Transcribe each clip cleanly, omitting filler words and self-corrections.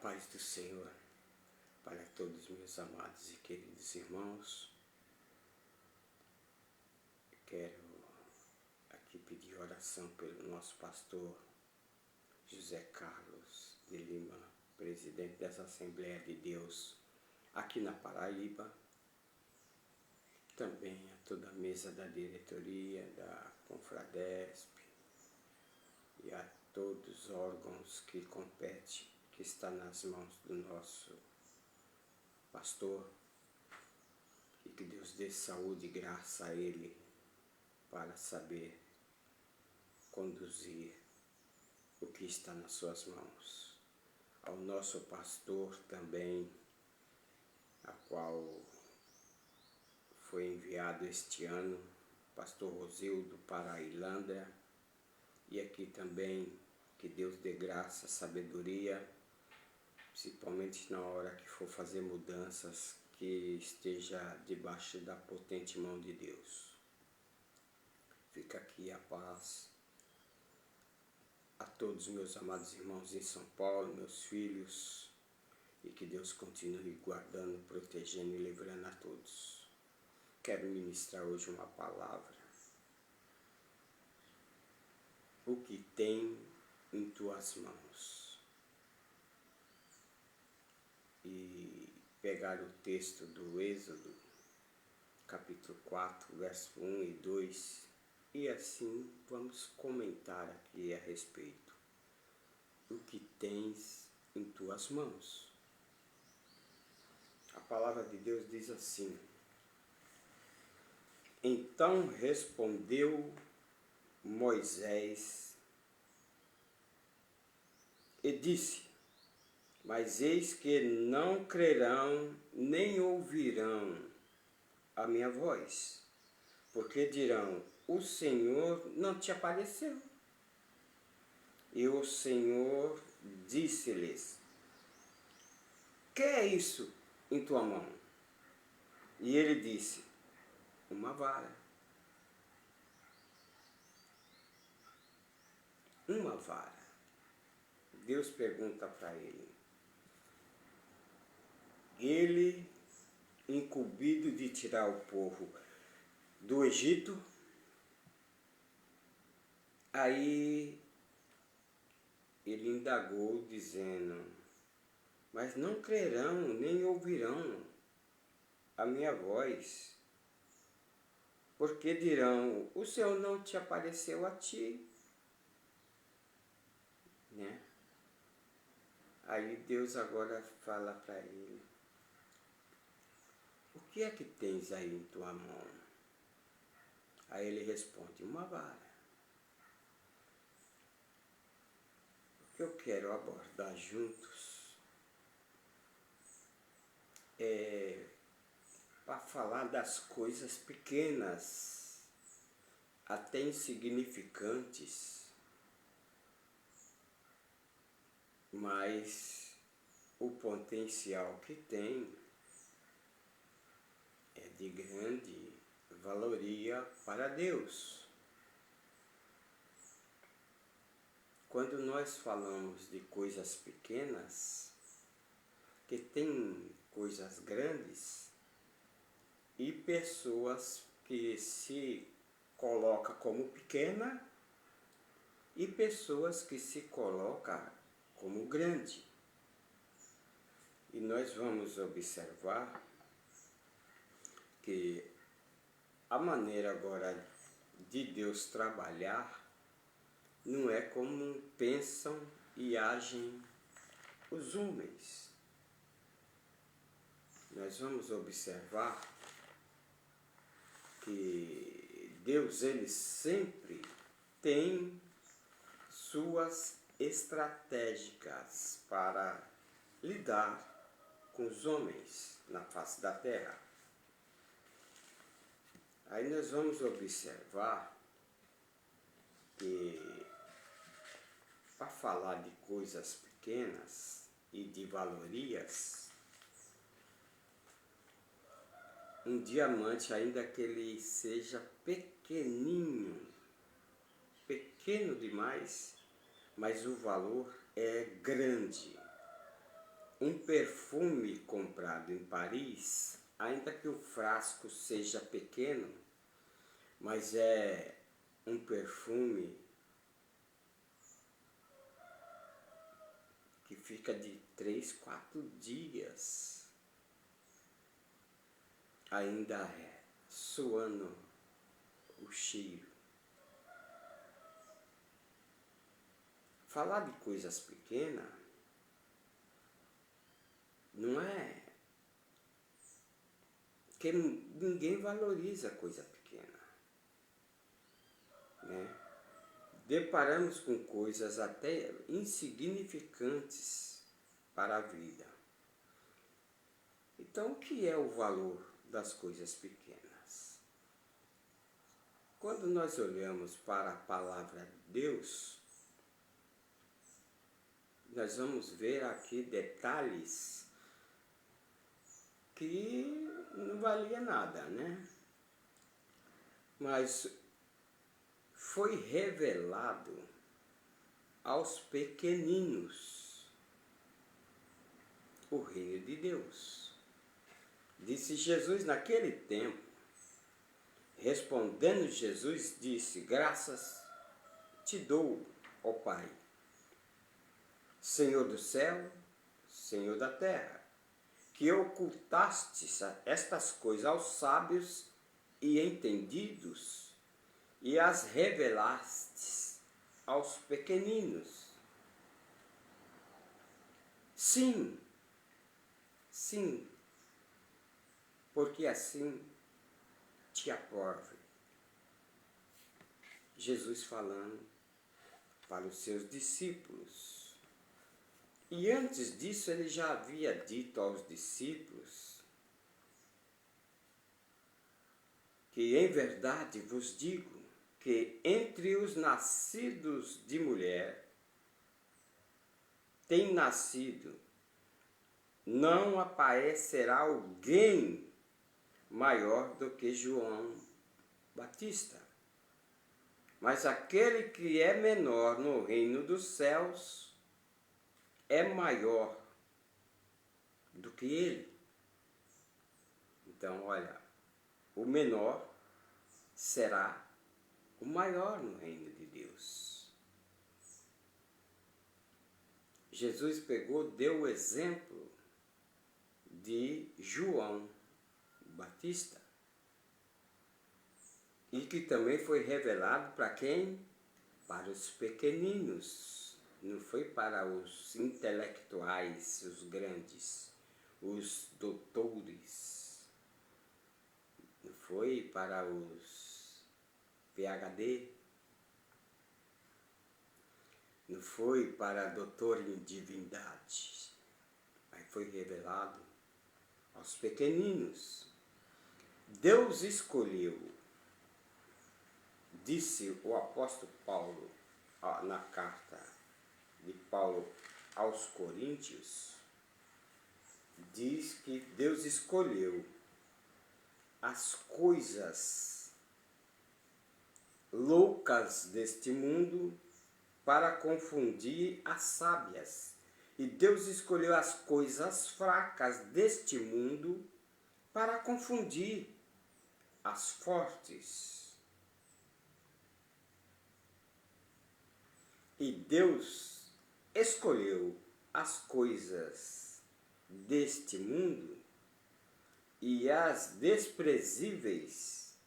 paz do Senhor para todos meus amados e queridos irmãos. Quero aqui pedir oração pelo nosso pastor José Carlos de Lima, presidente dessa Assembleia de Deus aqui na Paraíba. Também a toda a mesa da diretoria da Confradesp e a todos os órgãos que competem, que está nas mãos do nosso pastor, e que Deus dê saúde e graça a ele para saber conduzir o que está nas suas mãos. Ao nosso pastor também, a qual foi enviado este ano, pastor Rosildo para a Ilândria, e aqui também que Deus dê graça, sabedoria, principalmente na hora que for fazer mudanças, que esteja debaixo da potente mão de Deus. Fica aqui a paz a todos meus amados irmãos em São Paulo, meus filhos, e que Deus continue guardando, protegendo e livrando a todos. Quero ministrar hoje uma palavra. O que tem em tuas mãos? E pegar o texto do Êxodo, capítulo 4, verso 1 e 2, e assim vamos comentar aqui a respeito. O que tens em tuas mãos? A palavra de Deus diz assim: Então respondeu Moisés e disse: Mas eis que não crerão nem ouvirão a minha voz, porque dirão: o Senhor não te apareceu. E o Senhor disse-lhes: que é isso em tua mão? E ele disse: uma vara. Uma vara. Deus pergunta para ele. Ele, incumbido de tirar o povo do Egito, aí ele indagou dizendo: mas não crerão nem ouvirão a minha voz, porque dirão: o Senhor não te apareceu a ti. Né? Aí Deus agora fala para ele: o que é que tens aí em tua mão? Aí ele responde: uma vara. O que eu quero abordar juntos é para falar das coisas pequenas, até insignificantes, mas o potencial que tem é de grande valoria para Deus. Quando nós falamos de coisas pequenas, que tem coisas grandes, e pessoas que se colocam como pequena, e pessoas que se colocam como grande. E nós vamos observar que a maneira agora de Deus trabalhar não é como pensam e agem os homens. Nós vamos observar que Deus, ele sempre tem suas estratégicas para lidar com os homens na face da terra. Aí nós vamos observar que, para falar de coisas pequenas e de valorias, um diamante, ainda que ele seja pequenininho, pequeno demais, mas o valor é grande. um perfume comprado em Paris, ainda que o frasco seja pequeno, mas é um perfume que fica de 3, 4 dias, ainda é suando o cheiro. Falar de coisas pequenas não é que ninguém valoriza coisa pequena, né? Deparamos com coisas até insignificantes para a vida. Então, o que é o valor das coisas pequenas? Quando nós olhamos para a palavra de Deus, nós vamos ver aqui detalhes que não valia nada, né? Mas foi revelado aos pequeninos o reino de Deus. Disse Jesus naquele tempo, respondendo Jesus, disse: graças te dou, ó Pai, Senhor do céu, Senhor da terra, que ocultastes estas coisas aos sábios e entendidos e as revelastes aos pequeninos. Sim, sim, porque assim te aprove. Jesus falando para os seus discípulos. E antes disso ele já havia dito aos discípulos que em verdade vos digo que entre os nascidos de mulher tem nascido, não aparecerá alguém maior do que João Batista. Mas aquele que é menor no reino dos céus é maior do que ele. Então, olha, o menor será o maior no reino de Deus. Jesus deu o exemplo de João Batista, e que também foi revelado para quem? Para os pequeninos. Não foi para os intelectuais, os grandes, os doutores. Não foi para os PhD. Não foi para doutor em divindade. Mas foi revelado aos pequeninos. Deus escolheu, disse o apóstolo Paulo na carta de Paulo aos Coríntios, diz que Deus escolheu as coisas loucas deste mundo para confundir as sábias. E Deus escolheu as coisas fracas deste mundo para confundir as fortes. E Deus escolheu as coisas deste mundo e as desprezíveis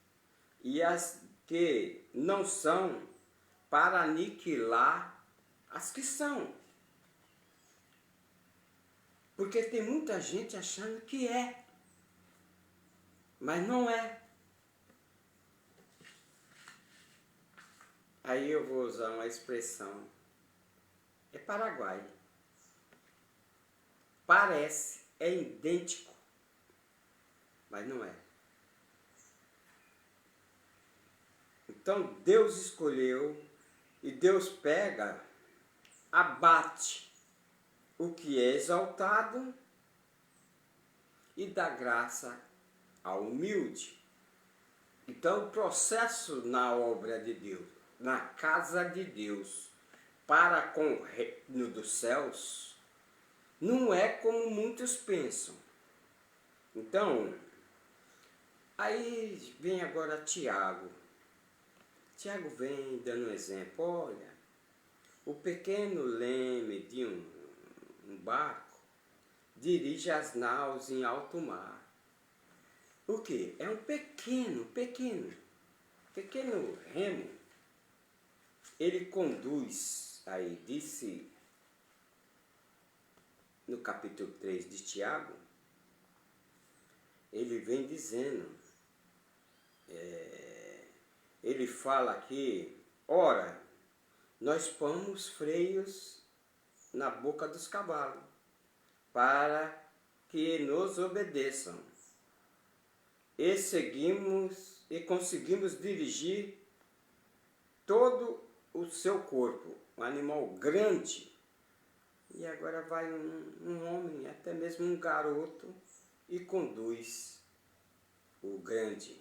e as que não são, para aniquilar as que são. Porque tem muita gente achando que é, mas não é. Aí eu vou usar uma expressão. É Paraguai. Parece, é idêntico, mas não é. Então Deus escolheu e Deus pega, abate o que é exaltado e dá graça ao humilde. Então o processo na obra de Deus, na casa de Deus, para com o reino dos céus, não é como muitos pensam. Então, aí vem agora Tiago. Tiago vem dando um exemplo. Olha, o pequeno leme de um barco dirige as naus em alto mar. O que? É um pequeno remo. Ele conduz, aí disse no capítulo 3 de Tiago, ele vem dizendo, ele fala aqui, ora, nós pomos freios na boca dos cavalos, para que nos obedeçam, e seguimos e conseguimos dirigir todo o seu corpo, um animal grande. E agora vai um homem, até mesmo um garoto, e conduz o grande.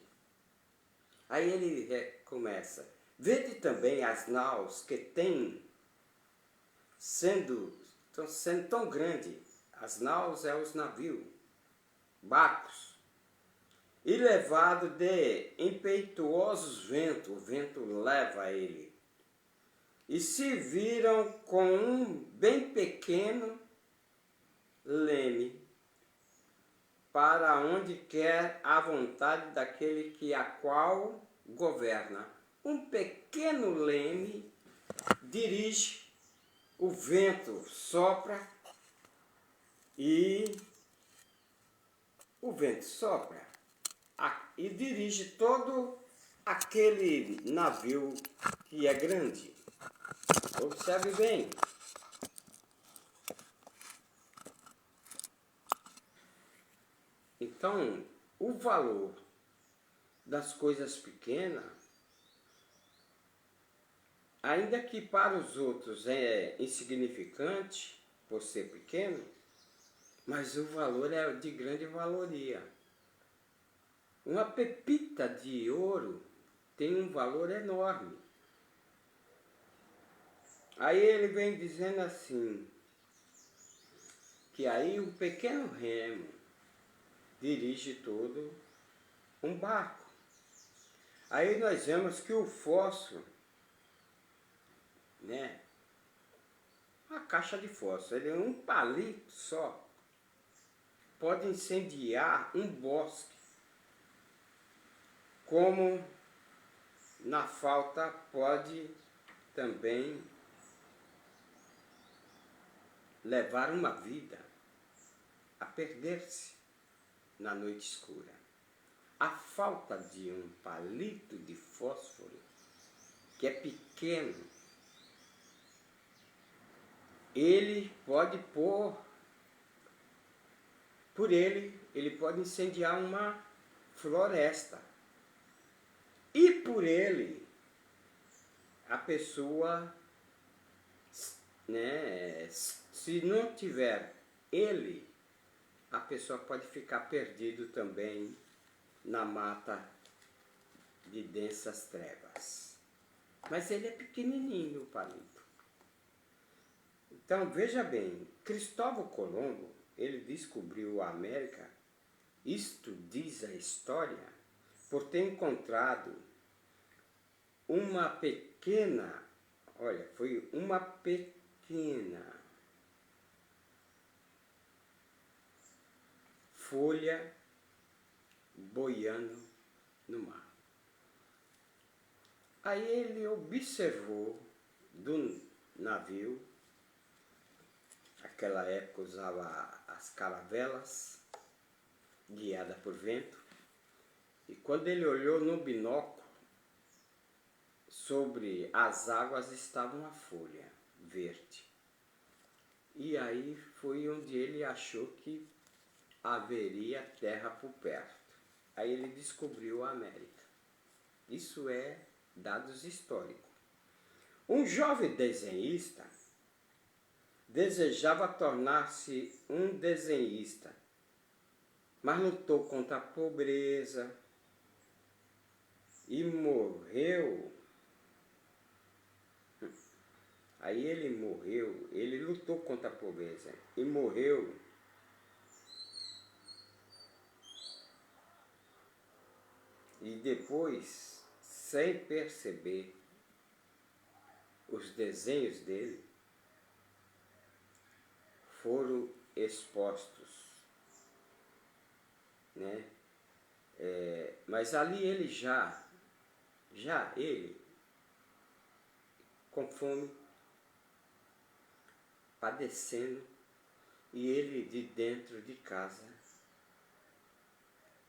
Aí ele começa, vede também as naus que estão sendo tão grandes. As naus é os navios, barcos, e levado de impetuosos ventos, o vento leva ele, e se viram com um bem pequeno leme, para onde quer a vontade daquele que a qual governa. Um pequeno leme dirige, o vento sopra e dirige todo aquele navio que é grande. Observe bem. Então, o valor das coisas pequenas, ainda que para os outros é insignificante por ser pequeno, mas o valor é de grande valoria. Uma pepita de ouro tem um valor enorme. Aí ele vem dizendo assim, que aí um pequeno remo dirige todo um barco. Aí nós vemos que o fósforo, né? Uma caixa de fósforo, ele é um palito só, pode incendiar um bosque, como na falta pode também levar uma vida a perder-se na noite escura. A falta de um palito de fósforo, que é pequeno, ele pode ele pode incendiar uma floresta. E por ele, a pessoa, né, se não tiver ele, a pessoa pode ficar perdido também na mata de densas trevas. Mas ele é pequenininho, o palito. Então, veja bem, Cristóvão Colombo, ele descobriu a América, isto diz a história, por ter encontrado uma pequena, olha, foi uma pequena folha boiando no mar. Aí ele observou do navio, naquela época usava as caravelas, guiada por vento, e quando ele olhou no binóculo, sobre as águas estava uma folha verde. E aí foi onde ele achou que haveria terra por perto. Aí ele descobriu a América. Isso é dados históricos. Um jovem desenhista desejava tornar-se um desenhista, mas lutou contra a pobreza e morreu Aí ele morreu, ele lutou contra a pobreza e morreu e depois, sem perceber, os desenhos dele foram expostos, né? Mas ali ele já ele, com fome, padecendo, e ele de dentro de casa,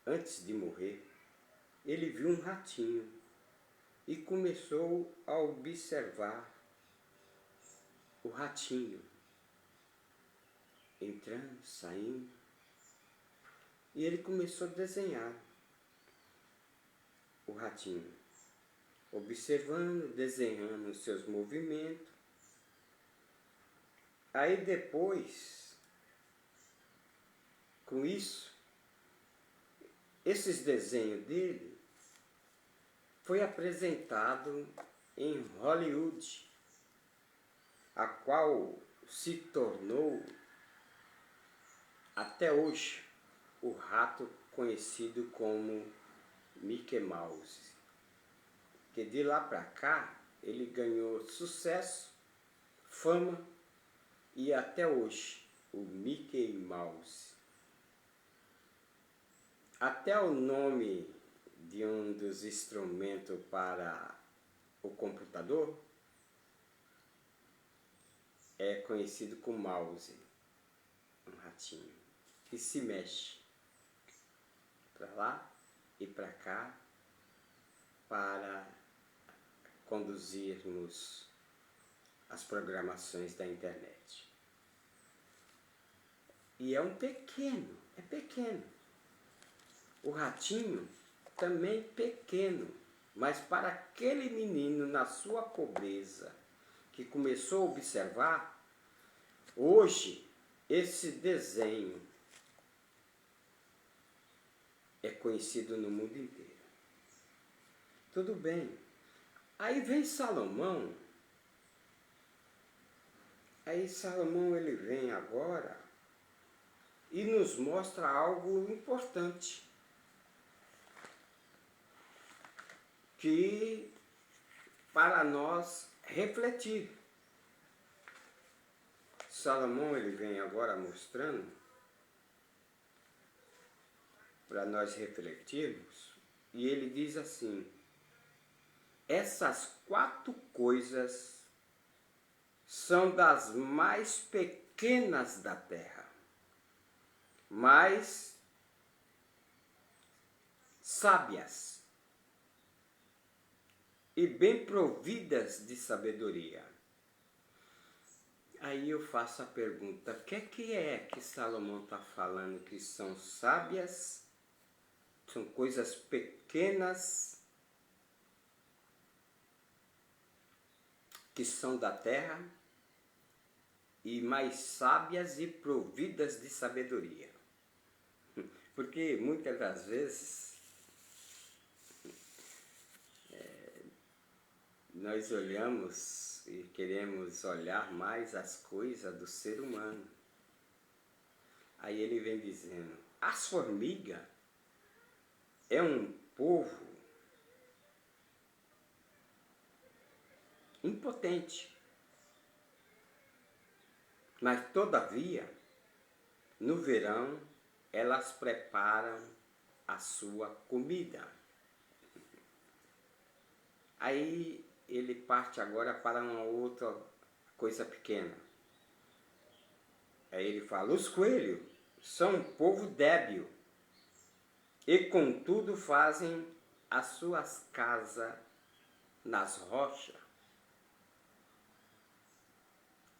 antes de morrer, ele viu um ratinho e começou a observar o ratinho entrando, saindo, e ele começou a desenhar o ratinho, observando, desenhando os seus movimentos. Aí depois, com isso, esses desenhos dele foi apresentado em Hollywood, a qual se tornou até hoje o rato conhecido como Mickey Mouse, que de lá para cá ele ganhou sucesso, fama e até hoje o Mickey Mouse. Até o nome de um dos instrumentos para o computador é conhecido como mouse, um ratinho que se mexe para lá e para cá para conduzirmos as programações da internet. E é pequeno. O ratinho também pequeno, mas para aquele menino na sua pobreza que começou a observar, hoje esse desenho é conhecido no mundo inteiro. Tudo bem. Aí vem Salomão. Aí Salomão ele vem agora e nos mostra algo importante, que para nós refletir. Salomão ele vem agora mostrando para nós refletirmos, e ele diz assim: essas 4 coisas são das mais pequenas da terra, mais sábias e bem providas de sabedoria. Aí eu faço a pergunta: o que é que Salomão está falando que são sábias, são coisas pequenas, que são da terra, e mais sábias e providas de sabedoria? Porque muitas das vezes nós olhamos e queremos olhar mais as coisas do ser humano. Aí ele vem dizendo: as formigas é um povo impotente, mas todavia no verão elas preparam a sua comida. Aí ele parte agora para uma outra coisa pequena. Aí ele fala: os coelhos são um povo débil e contudo fazem as suas casas nas rochas.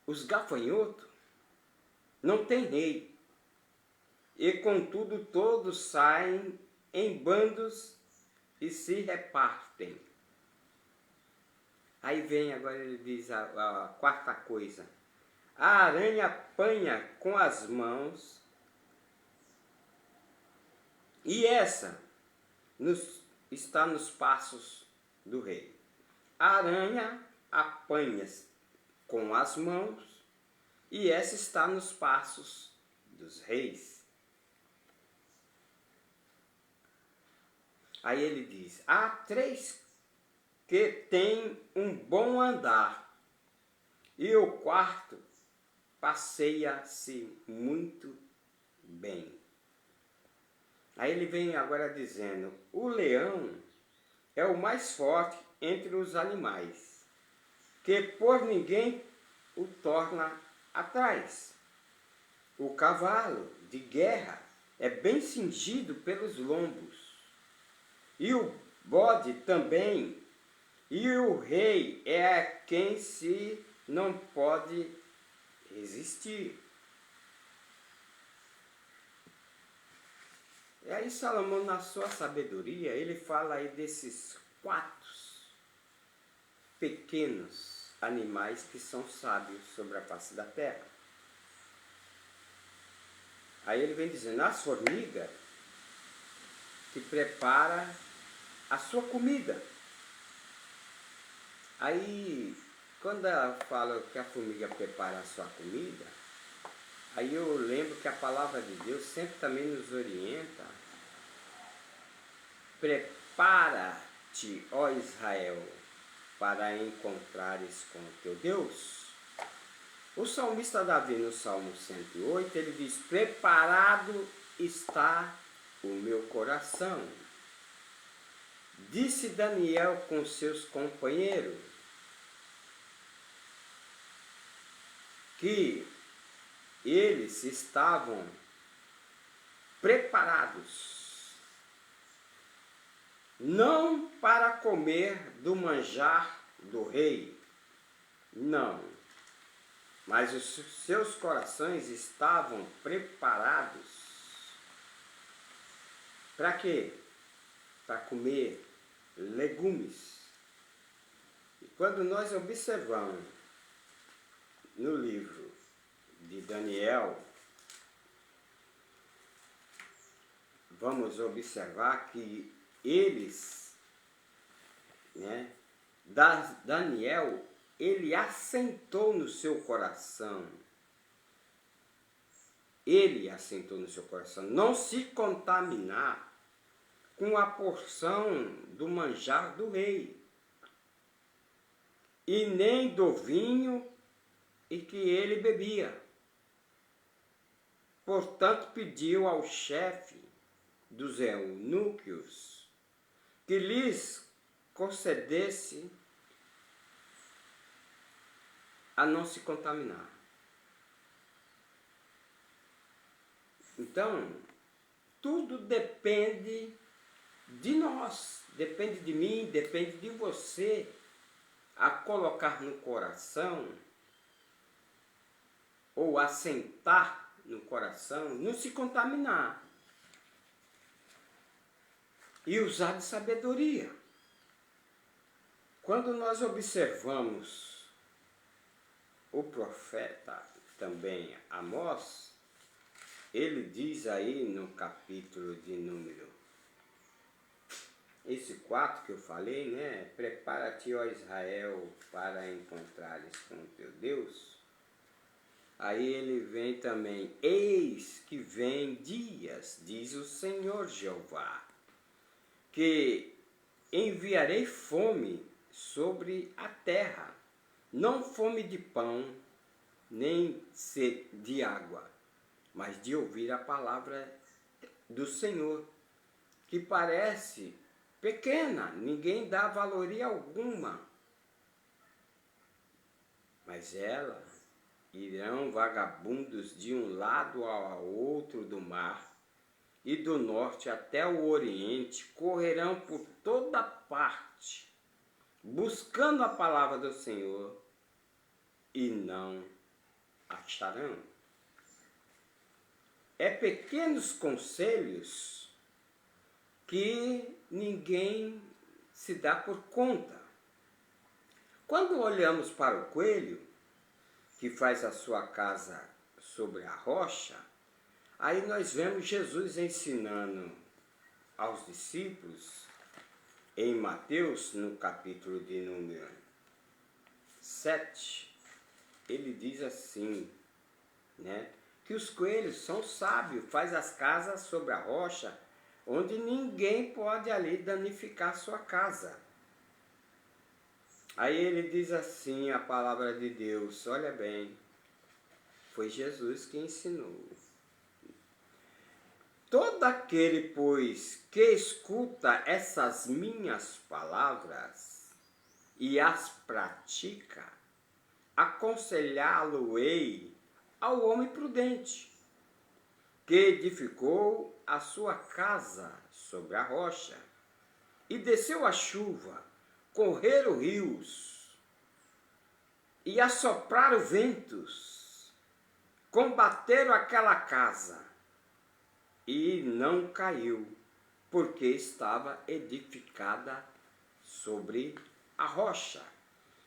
Os gafanhotos não têm rei, e contudo todos saem em bandos e se repartem. Aí vem agora, ele diz a 4ª coisa: a aranha apanha com as mãos, e essa está nos passos do rei. A aranha apanha com as mãos, e essa está nos passos dos reis. Aí ele diz: há 3 que têm um bom andar, e o 4º passeia-se muito bem. Aí ele vem agora dizendo: o leão é o mais forte entre os animais, que por ninguém o torna atrás. O cavalo de guerra é bem cingido pelos lombos, e o bode também, e o rei é a quem se não pode resistir. E aí Salomão, na sua sabedoria, ele fala aí desses 4 pequenos animais que são sábios sobre a face da terra. Aí ele vem dizendo: as formigas que prepara a sua comida. Aí, quando ela fala que a formiga prepara a sua comida, aí eu lembro que a palavra de Deus sempre também nos orienta: prepara-te, ó Israel, para encontrares com o teu Deus. O salmista Davi, no Salmo 108, ele diz: preparado está o meu coração. Disse Daniel com seus companheiros que eles estavam preparados, não para comer do manjar do rei, não, mas os seus corações estavam preparados. Para quê? Para comer legumes. E quando nós observamos no livro de Daniel, vamos observar que eles, Daniel, ele assentou no seu coração, não se contaminar com a porção do manjar do rei, e nem do vinho e que ele bebia. Portanto, pediu ao chefe dos eunucos que lhes concedesse a não se contaminar. Então, tudo depende de nós, depende de mim, depende de você, a colocar no coração, ou assentar no coração, não se contaminar. E usar de sabedoria. Quando nós observamos o profeta também Amós, ele diz aí no capítulo de número, esse 4 que eu falei, prepara-te, ó Israel, para encontrares com o teu Deus. Aí ele vem também: eis que vem dias, diz o Senhor Jeová, que enviarei fome sobre a terra, não fome de pão, nem sede de água, mas de ouvir a palavra do Senhor, que parece pequena, ninguém dá valoria alguma, mas ela irão vagabundos de um lado ao outro do mar, e do norte até o oriente, correrão por toda parte, buscando a palavra do Senhor, e não acharão. É pequenos conselhos que ninguém se dá por conta. Quando olhamos para o coelho, que faz a sua casa sobre a rocha, aí nós vemos Jesus ensinando aos discípulos, em Mateus, no capítulo de número 7, ele diz assim, né? Que os coelhos são sábios, faz as casas sobre a rocha, onde ninguém pode ali danificar sua casa. Aí ele diz assim, a palavra de Deus, olha bem, foi Jesus que ensinou. Todo aquele, pois, que escuta essas minhas palavras e as pratica, aconselhá-lo-ei ao homem prudente, que edificou a sua casa sobre a rocha, e desceu a chuva, correram rios, e assopraram ventos, combateram aquela casa, e não caiu, porque estava edificada sobre a rocha.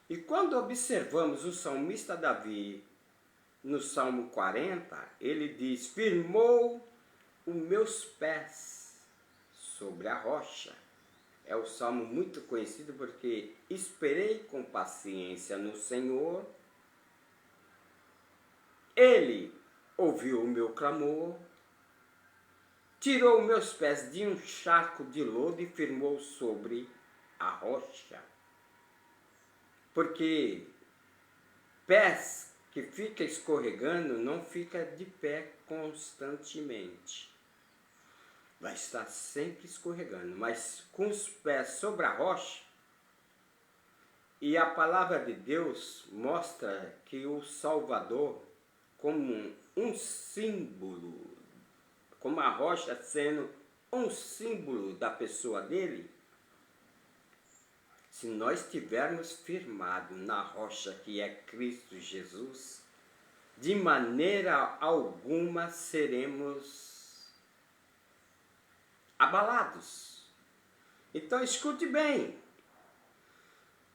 E quando observamos o salmista Davi, no Salmo 40, ele diz, firmou os meus pés sobre a rocha. É um salmo muito conhecido porque esperei com paciência no Senhor, ele ouviu o meu clamor, tirou meus pés de um charco de lodo e firmou sobre a rocha. Porque pés que fica escorregando não fica de pé constantemente. Vai estar sempre escorregando, mas com os pés sobre a rocha. E a palavra de Deus mostra que o Salvador, como um símbolo, como a rocha sendo um símbolo da pessoa dele, se nós estivermos firmados na rocha que é Cristo Jesus, de maneira alguma seremos abalados. Então escute bem,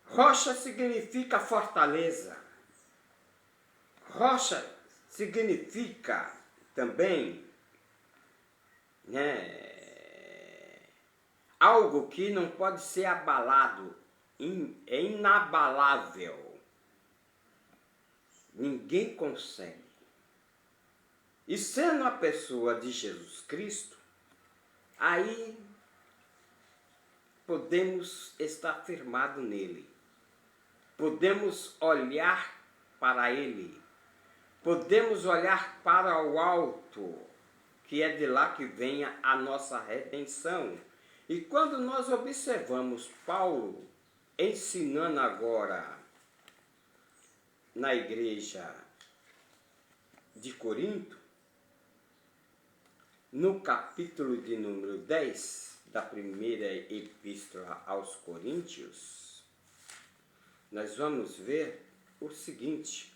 rocha significa fortaleza, rocha significa também, né, algo que não pode ser abalado, é inabalável. Ninguém consegue. E sendo a pessoa de Jesus Cristo, aí podemos estar firmados nele. Podemos olhar para ele. Podemos olhar para o alto, que é de lá que vem a nossa redenção. E quando nós observamos Paulo ensinando agora na igreja de Corinto, no capítulo de número 10 da primeira epístola aos Coríntios, nós vamos ver o seguinte,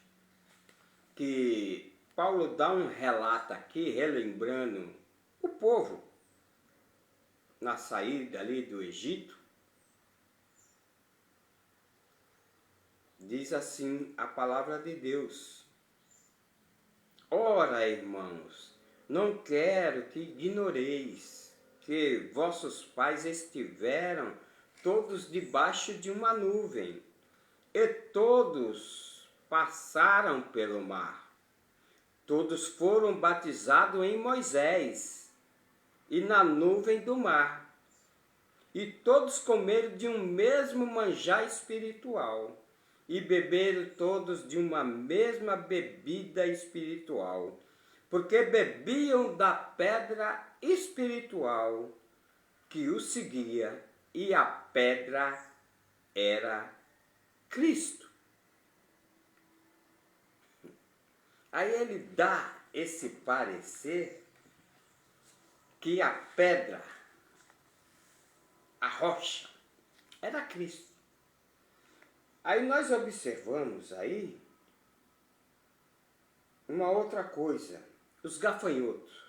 que Paulo dá um relato aqui, relembrando o povo na saída ali do Egito. Diz assim a palavra de Deus: ora, irmãos, não quero que ignoreis que vossos pais estiveram todos debaixo de uma nuvem, e todos passaram pelo mar. Todos foram batizados em Moisés e na nuvem do mar. E todos comeram de um mesmo manjar espiritual, e beberam todos de uma mesma bebida espiritual, porque bebiam da pedra espiritual que os seguia, e a pedra era Cristo. Aí ele dá esse parecer que a pedra, a rocha, era Cristo. Aí nós observamos aí uma outra coisa, os gafanhotos.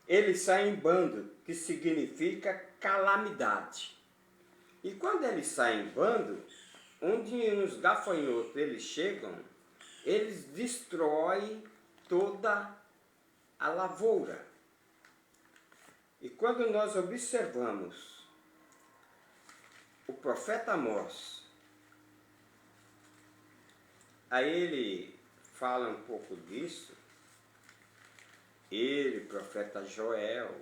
Eles saem em bando, que significa calamidade. E quando eles saem em bando, onde os gafanhotos eles chegam, eles destroem toda a lavoura. E quando nós observamos o profeta Amós, Aí ele fala um pouco disso, ele, profeta Joel,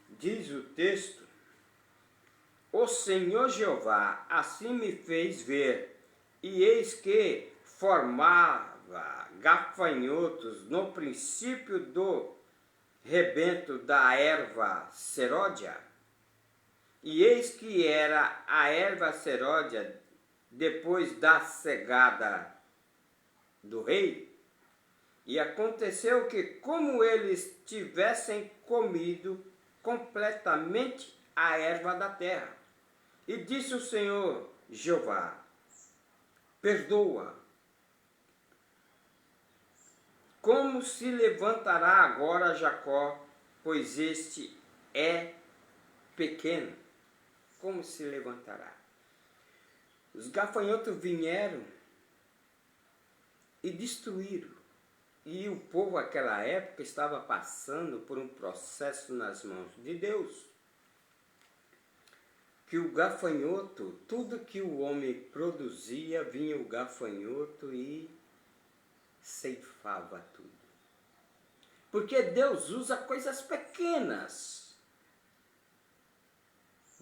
diz o texto: o Senhor Jeová assim me fez ver, e eis que formava gafanhotos no princípio do rebento da erva seródia, e eis que era a erva seródia depois da cegada do rei. E aconteceu que, como eles tivessem comido completamente a erva da terra, e disse o Senhor Jeová: perdoa. Como se levantará agora Jacó, pois este é pequeno? Como se levantará? Os gafanhotos vieram e destruíram. E o povo naquela época estava passando por um processo nas mãos de Deus. Que o gafanhoto, tudo que o homem produzia, vinha o gafanhoto e ceifava tudo. Porque Deus usa coisas pequenas.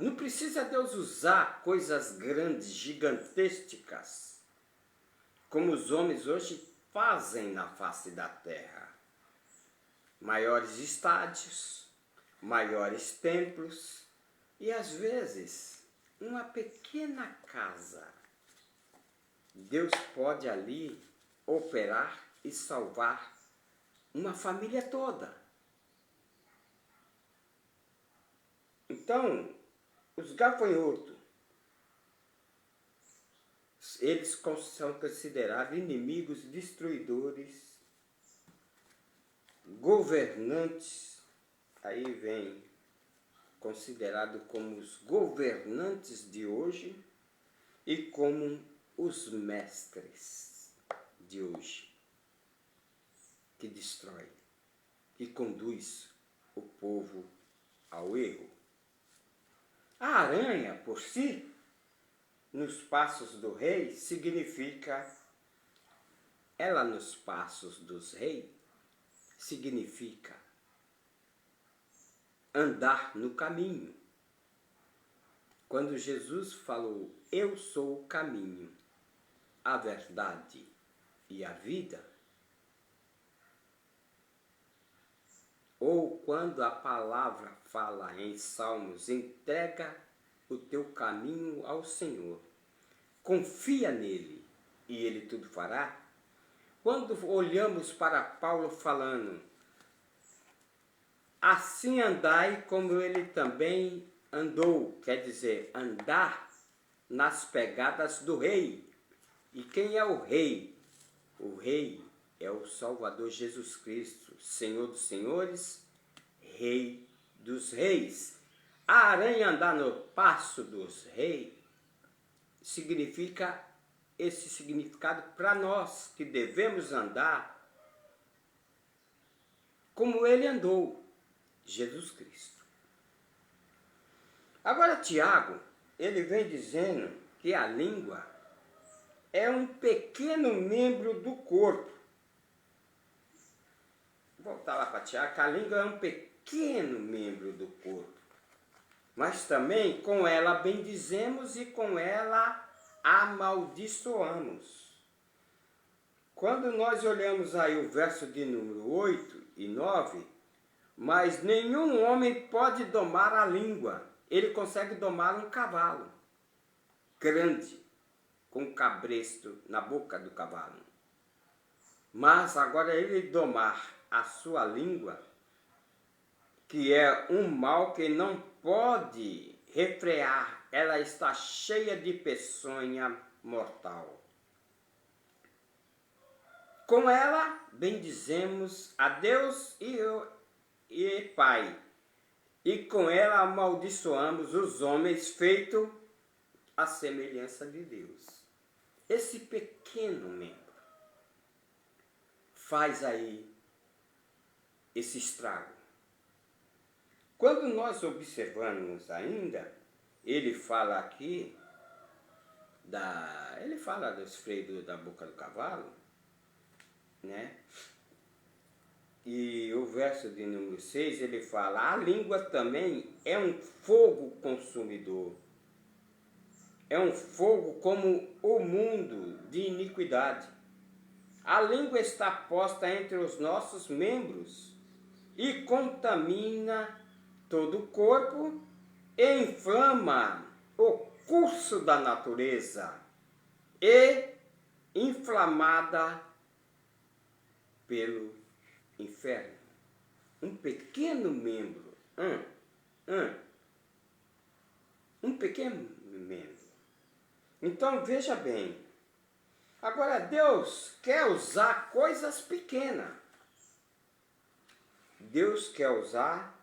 Não precisa Deus usar coisas grandes, gigantescas, como os homens hoje fazem na face da terra. Maiores estádios, maiores templos e às vezes uma pequena casa. Deus pode ali operar e salvar uma família toda. Então, os gafanhotos, eles são considerados inimigos, destruidores, governantes. Aí vem considerado como os governantes de hoje e como os mestres de hoje, que destrói, que conduz o povo ao erro. A aranha, por si, nos passos do rei, significa, ela nos passos dos reis, significa andar no caminho. Quando Jesus falou, eu sou o caminho, a verdade e a vida, ou quando a palavra fala em Salmos, entrega o teu caminho ao Senhor, confia nele e ele tudo fará. Quando olhamos para Paulo falando, assim andai como ele também andou, quer dizer, andar nas pegadas do rei. E quem é o rei? O rei é o Salvador Jesus Cristo, Senhor dos senhores, Rei dos reis. A aranha andar no passo dos reis significa esse significado para nós, que devemos andar como ele andou, Jesus Cristo. Agora Tiago, ele vem dizendo que a língua é um pequeno membro do corpo. Vou voltar lá para Tiago, que a língua é um pequeno membro do corpo. Mas também com ela bendizemos e com ela amaldiçoamos. Quando nós olhamos aí o verso de número 8 e 9, mas nenhum homem pode domar a língua. Ele consegue domar um cavalo grande, com um cabresto na boca do cavalo. Mas agora ele domar a sua língua, que é um mal que não pode refrear, ela está cheia de peçonha mortal. Com ela bendizemos a Deus e Pai, e com ela amaldiçoamos os homens feitos à semelhança de Deus. Esse pequeno membro faz aí esse estrago. Quando nós observamos ainda, ele fala aqui ele fala dos freios da boca do cavalo, né? E o verso de número 6, ele fala: a língua também é um fogo consumidor. É um fogo como o mundo de iniquidade. A língua está posta entre os nossos membros e contamina todo o corpo e inflama o curso da natureza e inflamada pelo inferno. Um pequeno membro, um pequeno membro. Então veja bem, agora Deus quer usar coisas pequenas. Deus quer usar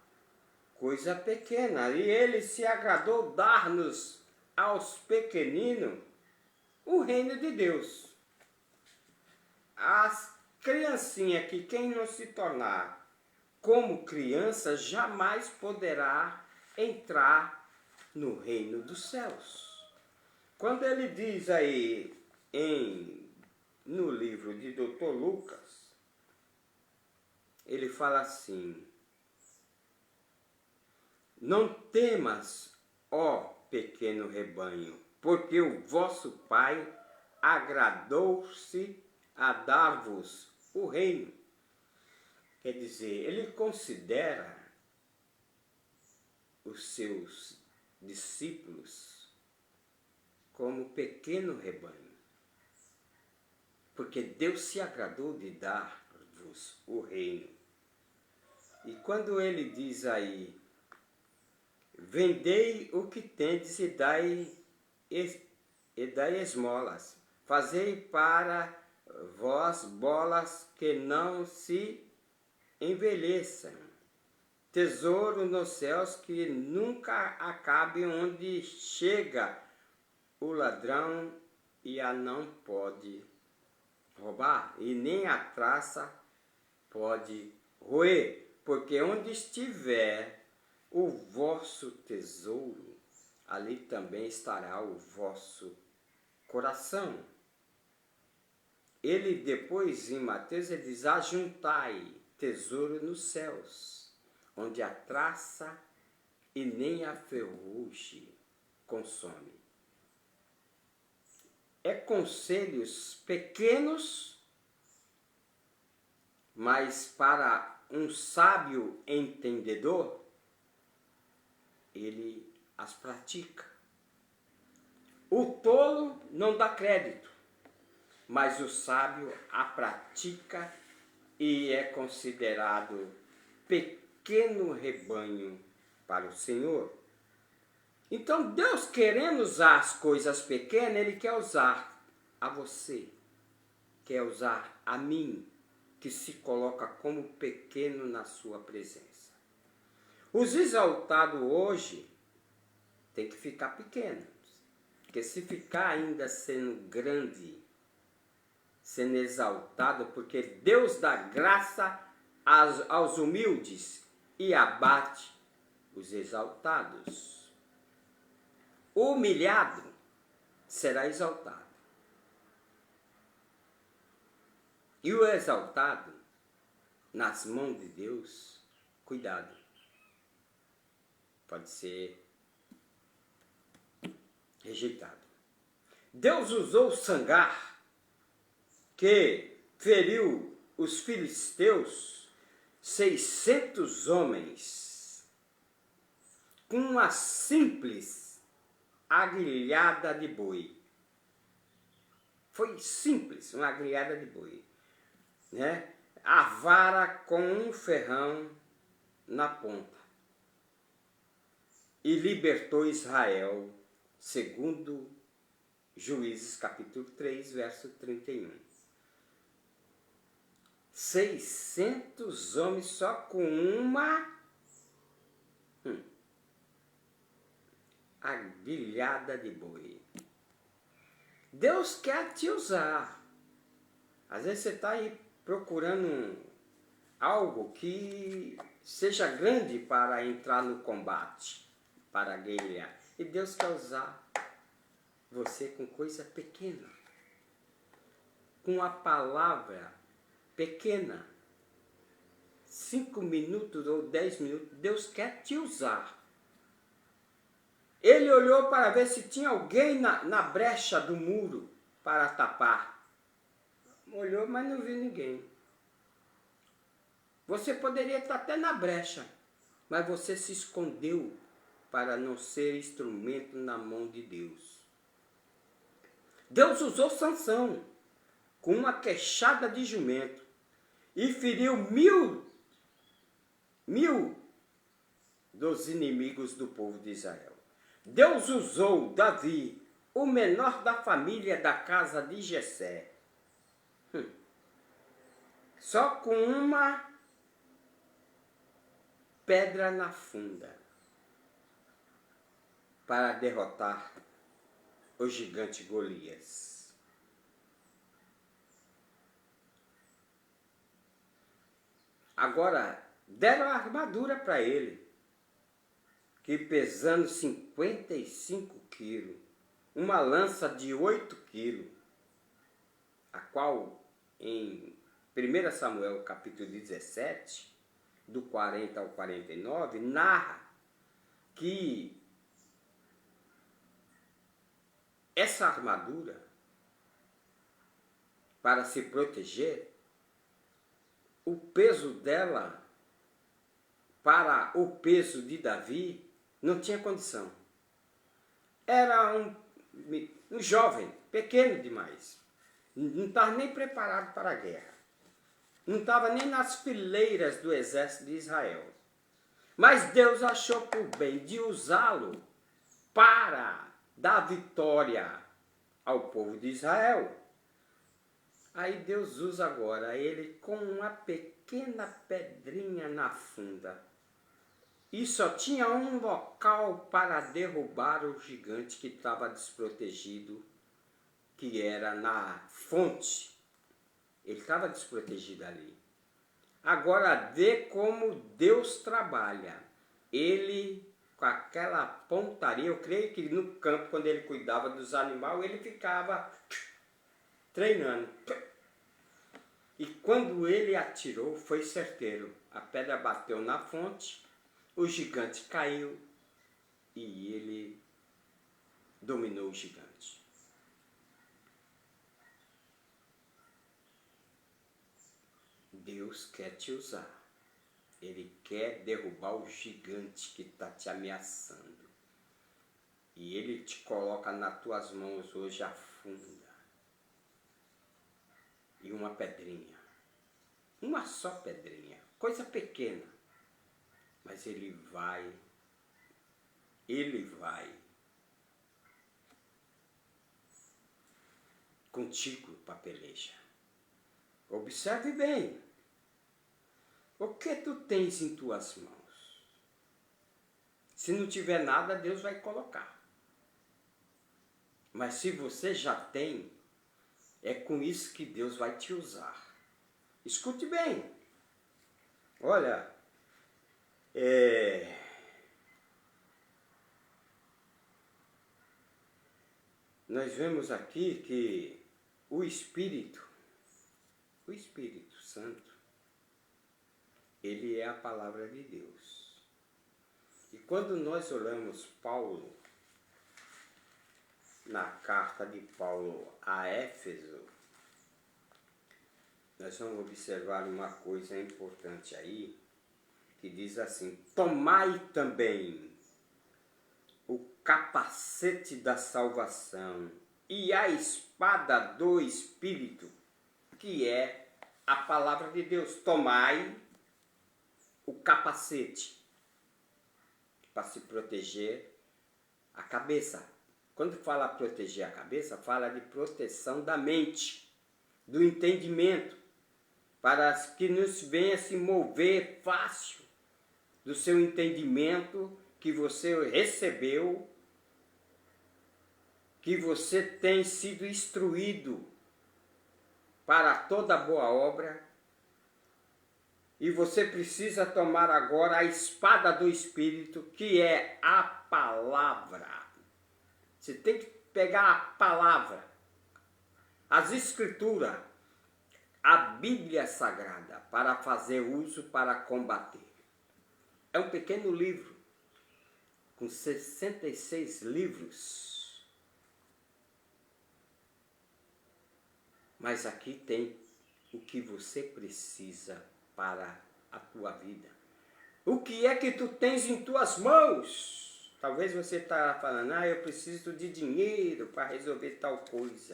coisa pequena e Ele se agradou dar-nos aos pequeninos o reino de Deus. As criancinhas que quem não se tornar como criança jamais poderá entrar no reino dos céus. Quando ele diz aí no livro de Dr. Lucas, ele fala assim: não temas, ó pequeno rebanho, porque o vosso Pai agradou-se a dar-vos o reino. Quer dizer, ele considera os seus discípulos como pequeno rebanho, porque Deus se agradou de dar-vos o reino. E quando ele diz aí: vendei o que tendes e dai esmolas, fazei para vós bolas que não se envelheçam, tesouro nos céus que nunca acabe, onde chega o ladrão e a não pode roubar, e nem a traça pode roer, porque onde estiver o vosso tesouro, ali também estará o vosso coração. Ele depois, em Mateus, ele diz: ajuntai tesouro nos céus, onde a traça e nem a ferrugem consome. É conselhos pequenos, mas para um sábio entendedor, ele as pratica. O tolo não dá crédito, mas o sábio a pratica e é considerado pequeno rebanho para o Senhor. Então Deus, querendo usar as coisas pequenas, Ele quer usar a você, quer usar a mim, que se coloca como pequeno na sua presença. Os exaltados hoje tem que ficar pequenos, porque se ficar ainda sendo grande, sendo exaltado, porque Deus dá graça aos humildes e abate os exaltados. O humilhado será exaltado. E o exaltado, nas mãos de Deus, cuidado, pode ser rejeitado. Deus usou Sangar, que feriu os filisteus, 600 homens, com uma simples agrilhada de boi. Foi simples, uma agrilhada de boi, né? A vara com um ferrão na ponta. E libertou Israel, segundo Juízes capítulo 3, verso 31. 600 homens só com uma agrilhada de boi. Deus quer te usar. Às vezes você está aí procurando algo que seja grande para entrar no combate, para guerrear. E Deus quer usar você com coisa pequena, com a palavra pequena. 5 minutos ou 10 minutos, Deus quer te usar. Ele olhou para ver se tinha alguém na brecha do muro para tapar. Olhou, mas não viu ninguém. Você poderia estar até na brecha, mas você se escondeu para não ser instrumento na mão de Deus. Deus usou Sansão com uma queixada de jumento e feriu mil dos inimigos do povo de Israel. Deus usou Davi, o menor da família da casa de Jessé, só com uma pedra na funda, para derrotar o gigante Golias. Agora, deram a armadura para ele, que pesando 55 quilos, uma lança de 8 quilos, a qual em 1 Samuel capítulo 17, do 40 ao 49, narra que essa armadura, para se proteger, o peso dela para o peso de Davi não tinha condição. Era um jovem, pequeno demais. Não estava nem preparado para a guerra. Não estava nem nas fileiras do exército de Israel. Mas Deus achou por bem de usá-lo para dar vitória ao povo de Israel. Aí Deus usa agora ele com uma pequena pedrinha na funda. E só tinha um local para derrubar o gigante que estava desprotegido, que era na fonte. Ele estava desprotegido ali. Agora vê como Deus trabalha. Ele, com aquela pontaria, eu creio que no campo, quando ele cuidava dos animais, ele ficava treinando. E quando ele atirou, foi certeiro. A pedra bateu na fonte, o gigante caiu e ele dominou o gigante. Deus quer te usar. Ele quer derrubar o gigante que está te ameaçando. E ele te coloca nas tuas mãos hoje a funda. E uma pedrinha. Uma só pedrinha. Coisa pequena. Mas ele vai contigo para a peleja. Observe bem. O que tu tens em tuas mãos? Se não tiver nada, Deus vai colocar. Mas se você já tem, é com isso que Deus vai te usar. Escute bem. Olha, nós vemos aqui que o Espírito Santo, ele é a palavra de Deus. E quando nós olhamos Paulo, na carta de Paulo a Éfeso, nós vamos observar uma coisa importante aí, que diz assim: tomai também o capacete da salvação e a espada do Espírito, que é a palavra de Deus. Tomai o capacete para se proteger a cabeça. Quando fala proteger a cabeça, fala de proteção da mente, do entendimento, para que nos venha se mover fácil do seu entendimento que você recebeu, que você tem sido instruído para toda boa obra, e você precisa tomar agora a espada do Espírito, que é a palavra. Você tem que pegar a palavra, as escrituras, a Bíblia Sagrada, para fazer uso para combater. É um pequeno livro, com 66 livros. Mas aqui tem o que você precisa para a tua vida. O que é que tu tens em tuas mãos? Talvez você está falando, eu preciso de dinheiro para resolver tal coisa.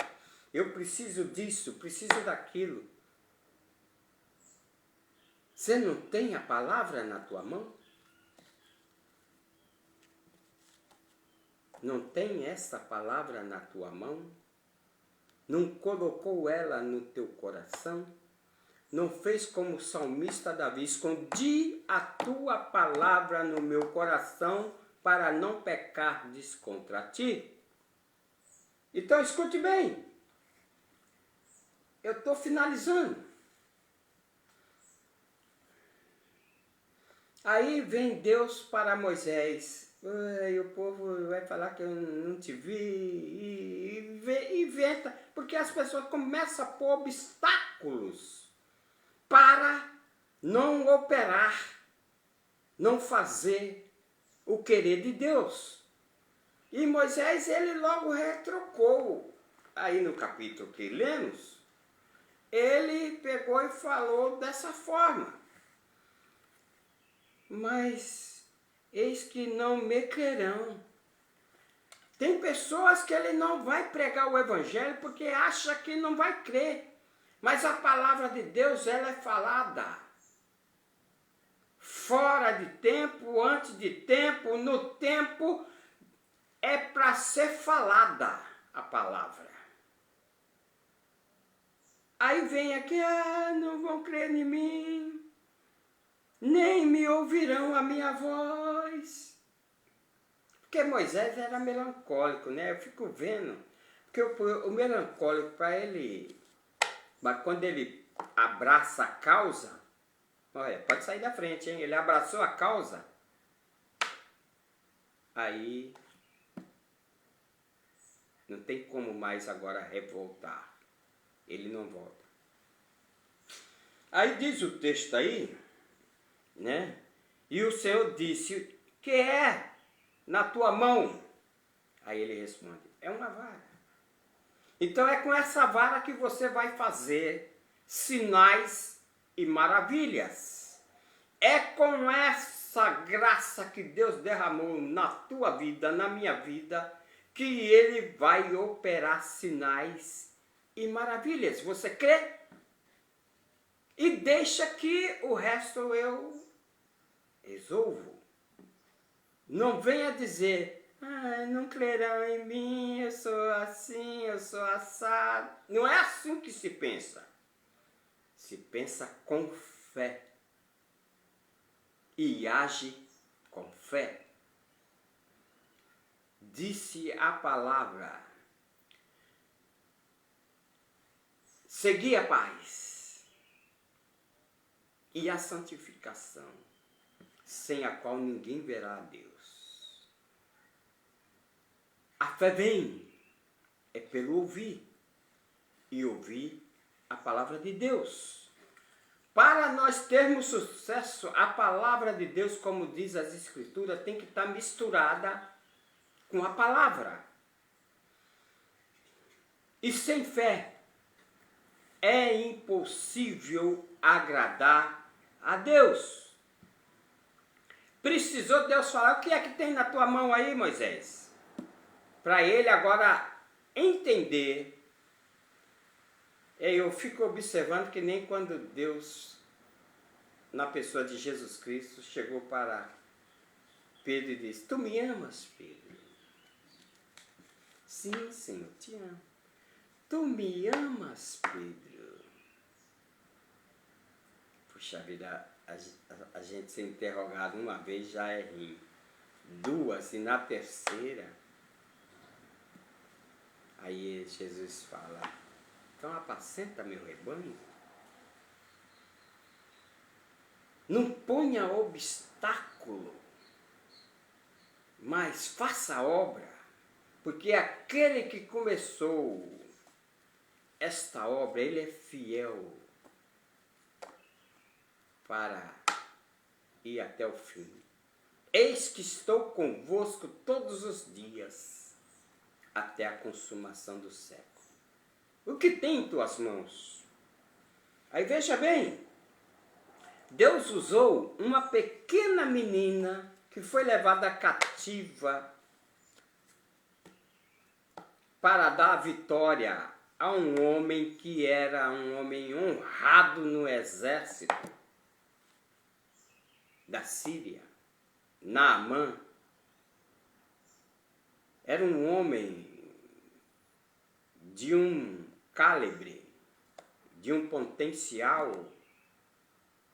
Eu preciso disso, preciso daquilo. Você não tem a palavra na tua mão? Não tem essa palavra na tua mão? Não colocou ela no teu coração? Não fez como o salmista Davi, escondi a tua palavra no meu coração para não pecardes contra ti? Então escute bem, eu estou finalizando. Aí vem Deus para Moisés, e o povo vai falar que eu não te vi, e inventa, porque as pessoas começam a pôr obstáculos para não operar, não fazer o querer de Deus. E Moisés, ele logo retrocou. Aí no capítulo que lemos, ele pegou e falou dessa forma. Mas eis que não me crerão. Tem pessoas que ele não vai pregar o evangelho porque acha que não vai crer. Mas a palavra de Deus, ela é falada fora de tempo, antes de tempo, no tempo, é para ser falada a palavra. Aí vem aqui, não vão crer em mim, nem me ouvirão a minha voz. Porque Moisés era melancólico, né? Eu fico vendo, porque o melancólico, para ele, mas quando ele abraça a causa, olha, pode sair da frente, hein? Ele abraçou a causa, aí não tem como mais agora revoltar. Ele não volta. Aí diz o texto aí, né? E o Senhor disse, que é na tua mão? Aí ele responde, é uma vara. Então é com essa vara que você vai fazer sinais e maravilhas. É com essa graça que Deus derramou na tua vida, na minha vida, que Ele vai operar sinais e maravilhas. Você crê? E deixa que o resto eu resolvo. Não venha dizer, não crerão em mim, eu sou assim, eu sou assado. Não é assim que se pensa. Se pensa com fé. E age com fé. Disse a palavra, segui a paz e a santificação, sem a qual ninguém verá a Deus. A fé vem, é pelo ouvir, e ouvir a palavra de Deus. Para nós termos sucesso, a palavra de Deus, como diz as Escrituras, tem que estar misturada com a palavra. E sem fé é impossível agradar a Deus. Precisou Deus falar, o que é que tem na tua mão aí, Moisés? Para ele agora entender. Eu fico observando que nem quando Deus, na pessoa de Jesus Cristo, chegou para Pedro e disse, tu me amas, Pedro? Sim, Senhor, te amo. Tu me amas, Pedro? Puxa vida, a gente ser interrogado uma vez já é rir. Duas, e na terceira, aí Jesus fala, então apacenta meu rebanho. Não ponha obstáculo, mas faça a obra. porque aquele que começou esta obra, ele é fiel para ir até o fim. Eis que estou convosco todos os dias, até a consumação do século. O que tem em tuas mãos? Aí veja bem, Deus usou uma pequena menina que foi levada cativa para dar vitória a um homem que era um homem honrado no exército da Síria, Naamã. Era um homem de um calibre, de um potencial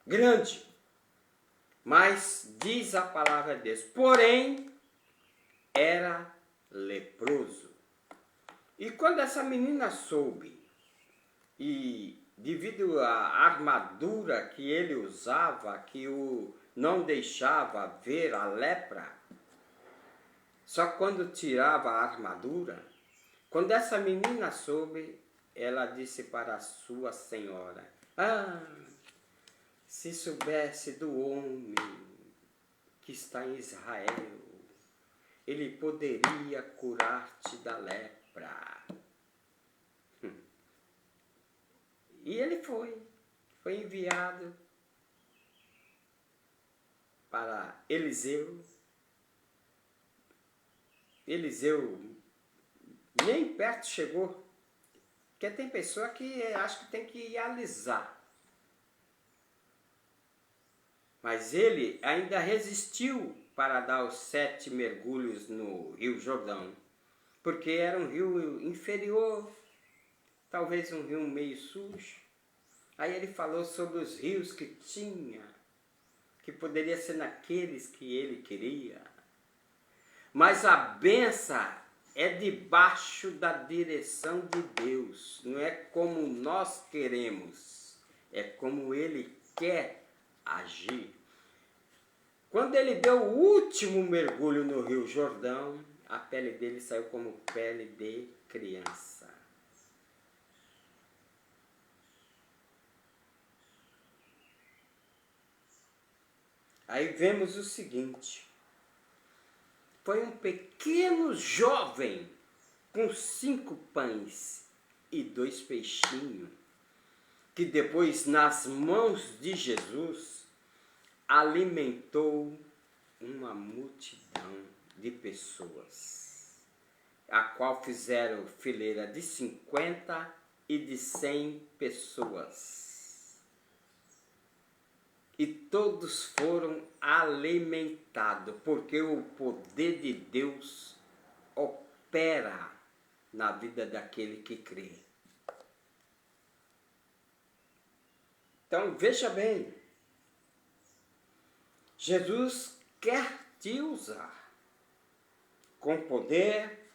grande. Mas diz a palavra de Deus, porém era leproso. E quando essa menina soube, e devido à armadura que ele usava, que o não deixava ver a lepra, só quando tirava a armadura, quando essa menina soube, ela disse para a sua senhora, se soubesse do homem que está em Israel, ele poderia curar-te da lepra. E ele foi enviado para Eliseu. Eliseu nem perto chegou, porque tem pessoa que acha que tem que alisar. Mas ele ainda resistiu para dar os 7 mergulhos no Rio Jordão, porque era um rio inferior, talvez um rio meio sujo. Aí ele falou sobre os rios que tinha, que poderia ser naqueles que ele queria. Mas a benção é debaixo da direção de Deus, não é como nós queremos, é como ele quer agir. Quando ele deu o último mergulho no Rio Jordão, a pele dele saiu como pele de criança. Aí vemos o seguinte, foi um pequeno jovem com 5 pães e 2 peixinhos, que depois nas mãos de Jesus alimentou uma multidão de pessoas, a qual fizeram fileira de 50 e de 100 pessoas. E todos foram alimentados, porque o poder de Deus opera na vida daquele que crê. Então veja bem, Jesus quer te usar com poder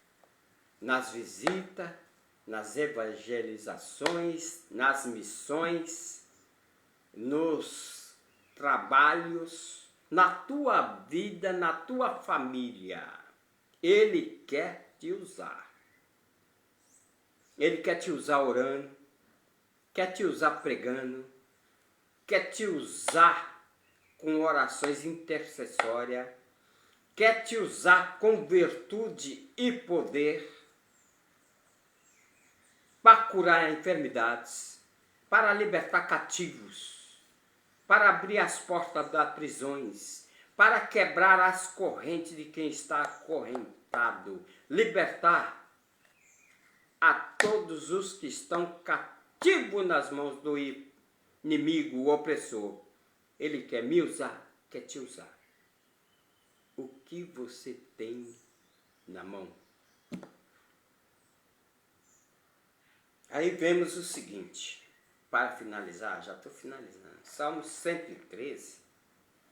nas visitas, nas evangelizações, nas missões, nos trabalhos, na tua vida, na tua família. Ele quer te usar. Ele quer te usar orando, quer te usar pregando, quer te usar com orações intercessórias, quer te usar com virtude e poder para curar enfermidades, para libertar cativos, para abrir as portas das prisões, para quebrar as correntes de quem está acorrentado, libertar a todos os que estão cativos nas mãos do inimigo, o opressor. Ele quer me usar, quer te usar. O que você tem na mão? Aí vemos o seguinte, para finalizar, já estou finalizando. Salmo 113,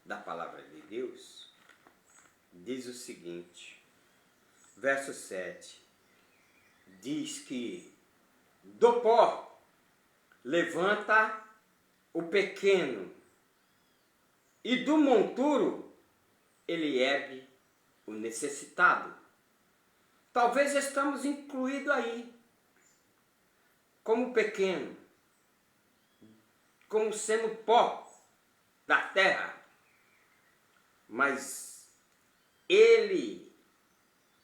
da palavra de Deus, diz o seguinte, verso 7, diz que do pó levanta o pequeno, e do monturo ele ergue o necessitado. Talvez estamos incluídos aí, como pequeno, como sendo pó da terra. Mas Ele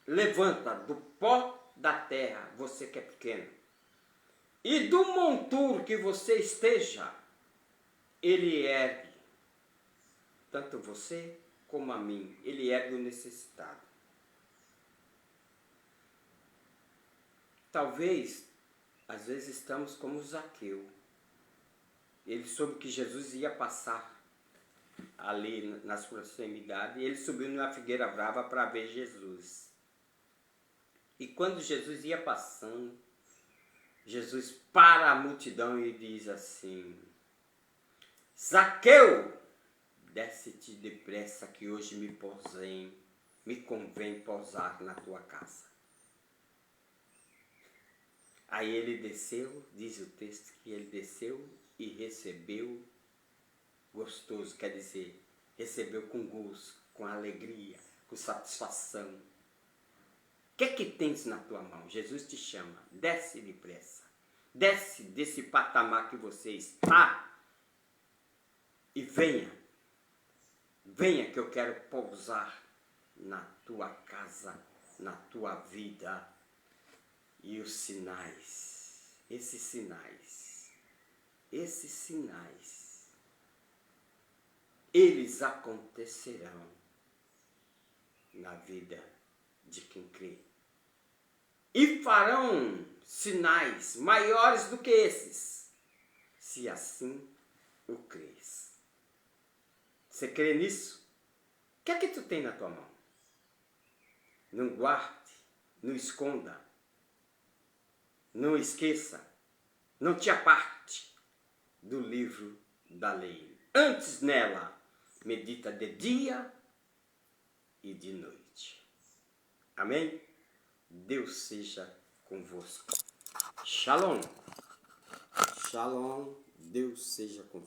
levanta do pó da terra, você que é pequeno, e do monturo que você esteja, Ele ergue, tanto você como a mim, Ele ergue o necessitado. Talvez, às vezes estamos como Zaqueu. Ele soube que Jesus ia passar ali nas proximidades, e ele subiu numa figueira brava para ver Jesus. E quando Jesus ia passando, Jesus para a multidão e diz assim: Zaqueu, desce-te depressa que hoje me convém pousar na tua casa. Aí ele desceu, diz o texto que ele desceu e recebeu gostoso, quer dizer, recebeu com gosto, com alegria, com satisfação. O que é que tens na tua mão? Jesus te chama, desce depressa, desce desse patamar que você está e venha que eu quero pousar na tua casa, na tua vida. E os sinais, esses sinais, eles acontecerão na vida de quem crê. E farão sinais maiores do que esses, se assim o crês. Você crê nisso? O que é que tu tem na tua mão? Não guarde, não esconda, não esqueça, não te aparte do livro da lei. Antes nela, medita de dia e de noite. Amém? Deus seja convosco. Shalom. Shalom. Deus seja convosco.